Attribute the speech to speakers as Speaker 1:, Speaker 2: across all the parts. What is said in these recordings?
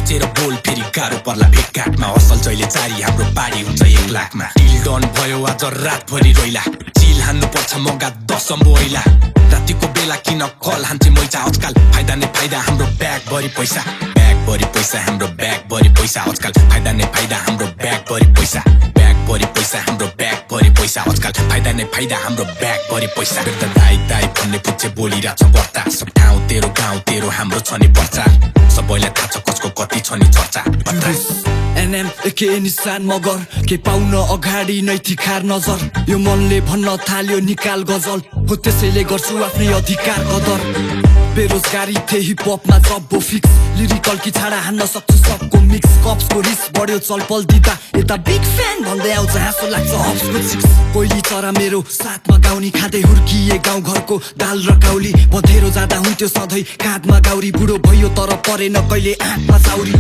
Speaker 1: सोचेर बोल फेरि गाह्रो पर्ला भेटघाटमा असल जहिले जारी हाम्रो पारी हुन्छ 1 लाखमा डिल डन भयो आज रातभरि रोइला चिल हान्नु पर्छ मगा 10 अम्बोइला रातिको बेला किन कल हान्छे मैचा आजकल फाइदा नै फाइदा हाम्रो ब्याग भरि पैसा हाम्रो ब्याग भरि पैसा आजकल फाइदा नै फाइदा हाम्रो ब्याग भरि पैसा हाम्रो ब्याग भरि पैसा आजकल फाइदा नै फाइदा हाम्रो ब्याग भरि पैसा त दाइ भन्ने पुच्छे बोलिरहेछ बर्ता सब ठाउँ तेरो गाउँ तेरो हाम्रो छ नि पर्चा सबैलाई थाहा छ कसको कति छ नि चर्चा
Speaker 2: एनएम एके निशान मगर के पाउन अगाडि नै तिखार नजर यो मनले भन्न थाल्यो निकाल गजल हो त्यसैले गर्छु आफ्नै अधिकार कदर बेरोजगारी थिए हिपहपमा जब्बो फिक्स लिरिकल कि छाडा हान्न सक्छु सबको मिक्स कप्सको रिस बढ्यो चलपल दिँदा यता बिग फ्यान भन्दै आउँछ हाँसो लाग्छ हप्सको सिक्स कोइली चरा मेरो साथमा गाउनी खाँदै हुर्किए गाउँ घरको दाल र काउली बधेरो जाँदा हुन्थ्यो सधैँ काँधमा गाउरी बुढो भयो तर परेन कहिले आँखमा चाउरी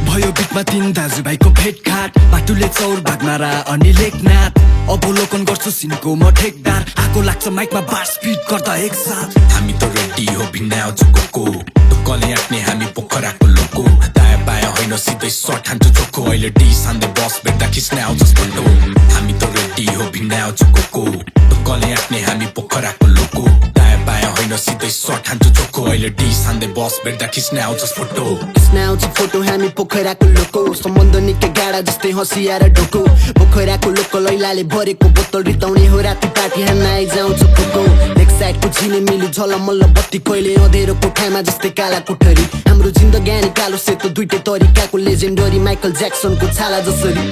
Speaker 2: भयो बिचमा 3 दाजुभाइको भेटघाट बाटुले चौर बागमारा अनि लेखनाथ अवलोकन गर्छु सिनको म ठेकदार आको लाग्छ माइकमा बार स्पिड गर्दा एकसाथ
Speaker 1: हामी त रेडी हो भिन्नाउ चोको दुकले आट्ने हामी पोखराको लोको दायाँ बायाँ होइन सिधै सर्ट हान्छु चोको अहिले डिस हान्दै बस भेट्दा खिच्ने आउँछ फोटो हामी त रेडी हो भिन्नाउ चोको दुकले आट्ने हामी पोखराको लोको दायाँ बायाँ होइन सिधै सर्ट हान्छु चोको अहिले डिस हान्दै बस भेट्दा खिच्ने आउँछ
Speaker 3: फोटो हामी पोखराको लोको सम्बन्ध निकै गाडा जस्तै हँसिया र ढोको पोखराको लोको लैलाले भरेको बोतल रिताउने हो राति पार्टी हान्न आइजाउँछ खोको एक साइडको झिलिमिली झलमल्ल बत्ती कहिले अँधेरो कोठामा जस्तै काला कोठरी हाम्रो जिन्दगानी कालो सेतो दुईटै तरिकाको लेजेन्डरी माइकल ज्याक्सनको छाला जसरी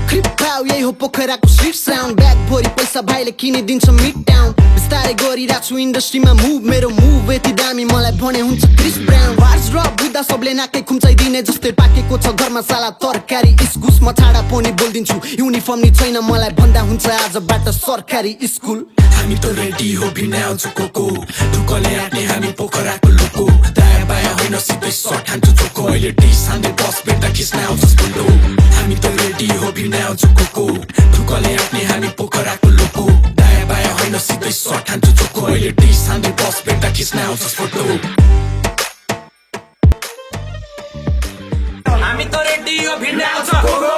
Speaker 3: क्रिपाउ यही हो पोखराको स्ट्रिट साउन्ड ब्याग भरि पैसा भाइले किनिदिन्छ मिड टाउन बिस्तारै गरिरहेको छु इन्डस्ट्रीमा मुभ मेरो मुभ यति दामी मलाई भने हुन्छ क्रिस ब्राउन वार्स र बुद्धा सबले नाकै खुम्चाइदिने जस्तै पाकेको छ घरमा साला तरकारी इस्कुस म छाडा पनि बोल्दिन्छु युनिफर्म नि छैन मलाई भन्दा हुन्छ आजबाट सरकारी स्कुल
Speaker 1: हामी त रेडी हो भिन्नाउ चोको ढुकले आट्ने हामी पोखराको लोको दायाँ बायाँ होइन सिधै सर्ट हान्छु चोको अहिले डिस हान्दै बस भेट्दा खिच्ने आउँछ फोटो हामी त रेडी हो भिन्नाउ चोको ढुकले आट्ने हामी पोखराको लोको दायाँ बायाँ होइन सिधै सर्ट हान्छु चोको अहिले डिस हान्दै बस भेट्दा खिच्ने आउँछ फोटो
Speaker 4: हामी त रेडी हो भिन्नाउ चोको